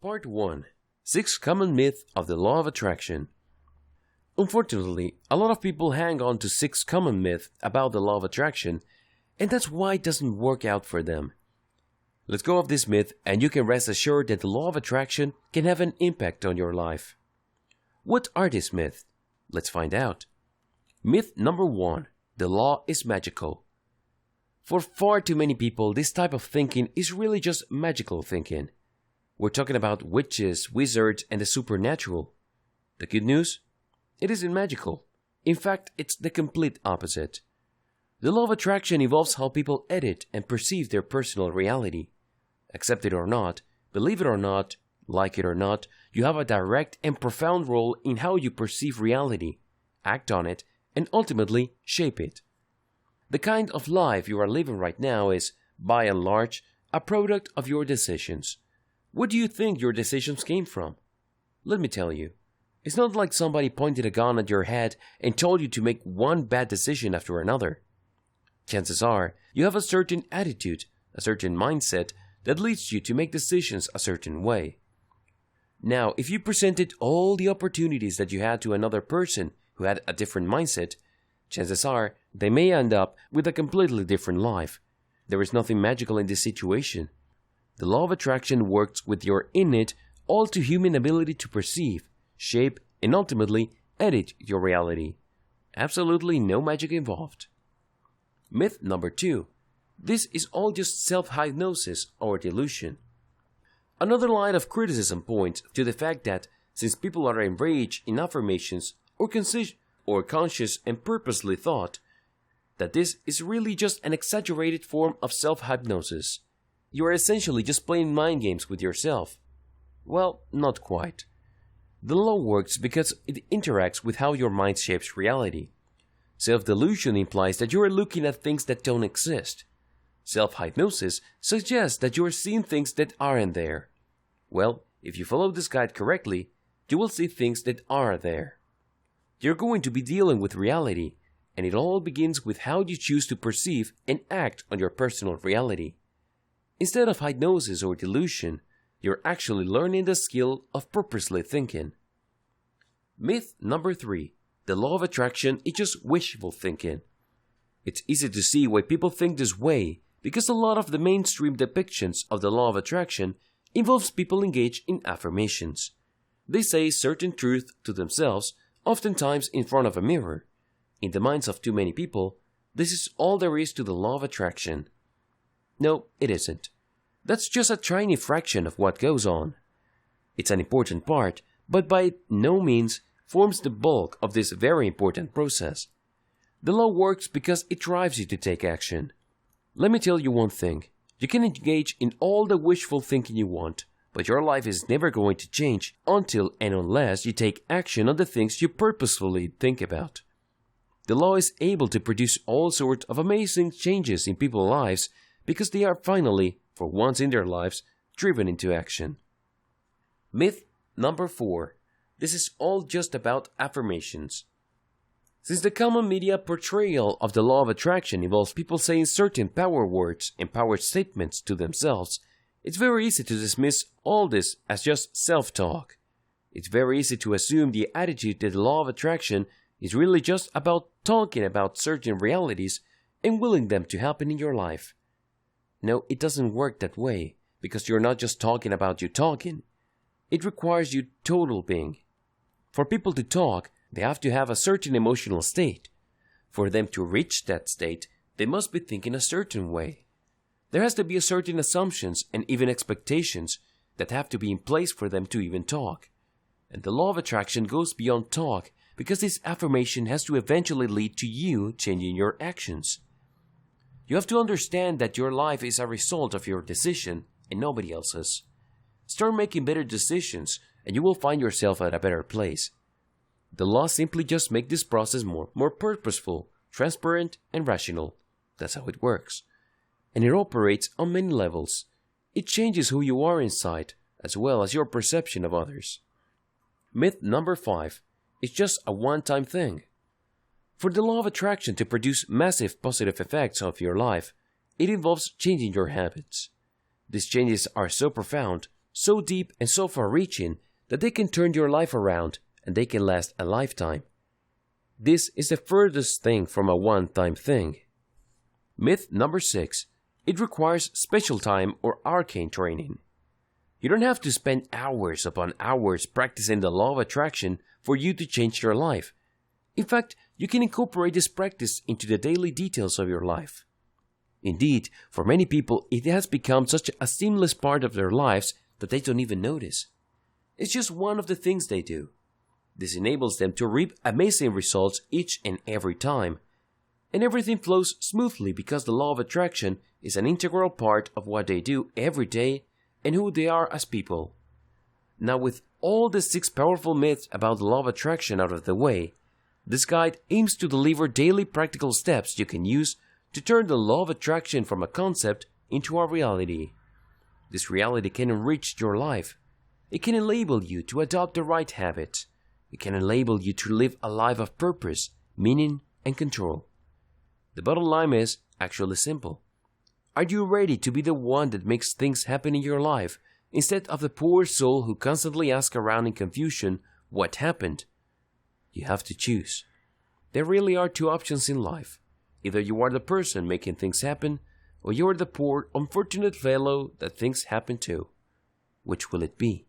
Part 1. 6 Common Myths of the Law of Attraction. Unfortunately, a lot of people hang on to 6 common myths about the Law of Attraction, and that's why it doesn't work out for them. Let's go off this myth, and you can rest assured that the Law of Attraction can have an impact on your life. What are these myths? Let's find out. Myth number 1. The law is magical. For far too many people, this type of thinking is really just magical thinking. We're talking about witches, wizards, and the supernatural. The good news? It isn't magical. In fact, it's the complete opposite. The law of attraction involves how people edit and perceive their personal reality. Accept it or not, believe it or not, like it or not, you have a direct and profound role in how you perceive reality, act on it, and ultimately shape it. The kind of life you are living right now is, by and large, a product of your decisions. Where do you think your decisions came from? Let me tell you. It's not like somebody pointed a gun at your head and told you to make one bad decision after another. Chances are, you have a certain attitude, a certain mindset that leads you to make decisions a certain way. Now, if you presented all the opportunities that you had to another person who had a different mindset, chances are they may end up with a completely different life. There is nothing magical in this situation. The law of attraction works with your innate, all-too-human ability to perceive, shape, and ultimately edit your reality. Absolutely no magic involved. Myth number 2. This is all just self-hypnosis or delusion. Another line of criticism points to the fact that since people are enraged in affirmations or conscious and purposely thought, that this is really just an exaggerated form of self-hypnosis. You are essentially just playing mind games with yourself. Well, not quite. The law works because it interacts with how your mind shapes reality. Self-delusion implies that you are looking at things that don't exist. Self-hypnosis suggests that you are seeing things that aren't there. Well, if you follow this guide correctly, you will see things that are there. You're going to be dealing with reality, and it all begins with how you choose to perceive and act on your personal reality. Instead of hypnosis or delusion, you're actually learning the skill of purposely thinking. Myth number 3. The law of attraction is just wishful thinking. It's easy to see why people think this way because a lot of the mainstream depictions of the law of attraction involves people engaged in affirmations. They say certain truth to themselves, oftentimes in front of a mirror. In the minds of too many people, this is all there is to the law of attraction. No, it isn't. That's just a tiny fraction of what goes on. It's an important part, but by no means forms the bulk of this very important process. The law works because it drives you to take action. Let me tell you one thing. You can engage in all the wishful thinking you want, but your life is never going to change until and unless you take action on the things you purposefully think about. The law is able to produce all sorts of amazing changes in people's lives because they are finally, for once in their lives, driven into action. Myth number 4. This is all just about affirmations. Since the common media portrayal of the law of attraction involves people saying certain power words and power statements to themselves, it's very easy to dismiss all this as just self-talk. It's very easy to assume the attitude that the law of attraction is really just about talking about certain realities and willing them to happen in your life. No, it doesn't work that way, because you're not just talking about you talking. It requires you total being. For people to talk, they have to have a certain emotional state. For them to reach that state, they must be thinking a certain way. There has to be a certain assumptions and even expectations that have to be in place for them to even talk. And the law of attraction goes beyond talk because this affirmation has to eventually lead to you changing your actions. You have to understand that your life is a result of your decision and nobody else's. Start making better decisions and you will find yourself at a better place. The law simply just makes this process more purposeful, transparent, and rational. That's how it works. And it operates on many levels. It changes who you are inside, as well as your perception of others. Myth number 5. It's just a one-time thing. For the law of attraction to produce massive positive effects of your life, it involves changing your habits. These changes are so profound so deep and so far-reaching that they can turn your life around and they can last a lifetime. This is the furthest thing from a one-time thing. Myth number 6. It requires special time or arcane training. You don't have to spend hours upon hours practicing the law of attraction for you to change your life. In fact, you can incorporate this practice into the daily details of your life. Indeed, for many people, it has become such a seamless part of their lives that they don't even notice. It's just one of the things they do. This enables them to reap amazing results each and every time. And everything flows smoothly because the law of attraction is an integral part of what they do every day and who they are as people. Now, with all the 6 powerful myths about the law of attraction out of the way, this guide aims to deliver daily practical steps you can use to turn the law of attraction from a concept into a reality. This reality can enrich your life. It can enable you to adopt the right habits. It can enable you to live a life of purpose, meaning, and control. The bottom line is actually simple. Are you ready to be the one that makes things happen in your life, instead of the poor soul who constantly asks around in confusion what happened? You have to choose. There really are 2 options in life. Either you are the person making things happen, or you are the poor, unfortunate fellow that things happen to. Which will it be?